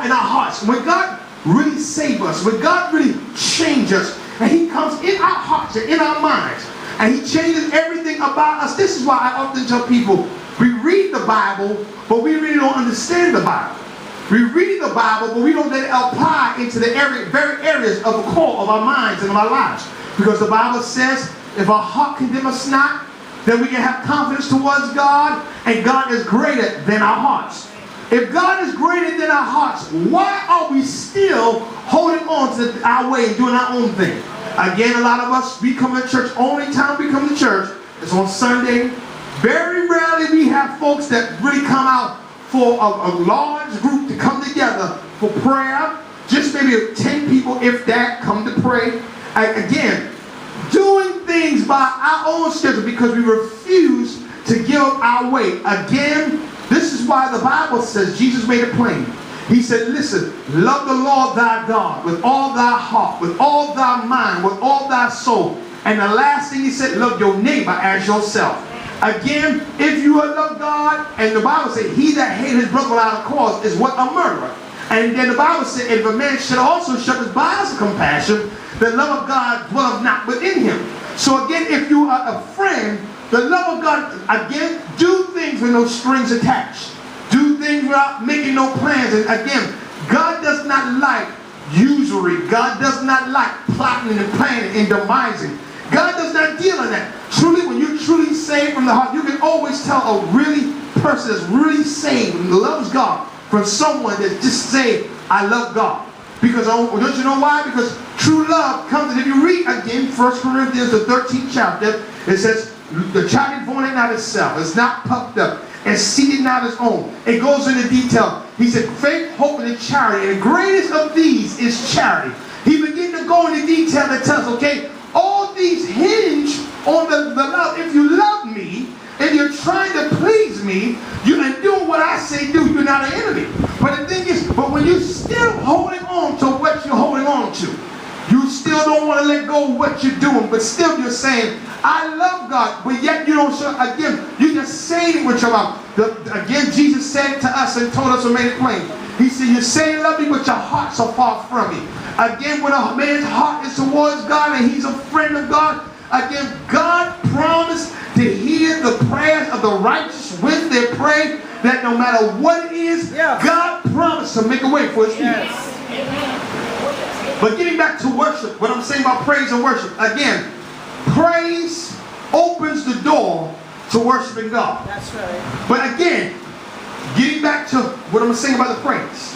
in our hearts, when God really saves us, when God really changes us, and He comes in our hearts and in our minds, and He changes everything about us. This is why I often tell people, we read the Bible, but we really don't understand the Bible. We read the Bible, but we don't let it apply into the very areas of the core of our minds and of our lives. Because the Bible says, if our heart condemn us not, then we can have confidence towards God, and God is greater than our hearts. If God is greater than our hearts, why are we still holding on to our way and doing our own thing? Again, a lot of us, we come to church, only time we come to church is on Sunday. Very rarely we have folks that really come out for a large group to come together for prayer. Just maybe 10 people, if that, come to pray. Again, doing things by our own schedule because we refuse to give up our way. Again, this is why the Bible says, Jesus made it plain. He said, listen, love the Lord thy God with all thy heart, with all thy mind, with all thy soul. And the last thing He said, love your neighbor as yourself. Again, if you love God, and the Bible says, he that hates his brother without a cause is what? A murderer. And then the Bible said, if a man should also shut his bowels of compassion, the love of God dwelleth not within him. So again, if you are a friend, the love of God, again, do things with no strings attached. Do things without making no plans. And again, God does not like usury. God does not like plotting and planning and demising. God does not deal in that. Truly, when you're truly saved from the heart, you can always tell a really person that's really saved and loves God from someone that's just saying, I love God. Because, don't you know why? Because true love comes, and if you read again, 1 Corinthians, the 13th chapter, it says, the child is born in not itself, it's not puffed up, and seated not its own. It goes into detail. He said, faith, hope, and charity, and the greatest of these is charity. He began to go into detail that tells, okay, all these hinge on the love. If you love me, if you're trying to please me, and doing what I say do, you're not an enemy. But the thing is, but when you're still holding on to what you're holding on to, you still don't want to let go of what you're doing, but still you're saying, I love God, but yet you don't show. Again, you just saying it with your mouth. Again, Jesus said to us and told us and made it plain. He said, you say you love me, but your hearts are far from me. Again, when a man's heart is towards God and he's a friend of God, again, God promised to hear the prayers of the righteous when they pray, that no matter what it is, God promised to make a way for His people. But getting back to worship, what I'm saying about praise and worship, again, praise opens the door to worshiping God. That's right. But again, getting back to what I'm saying about the praise,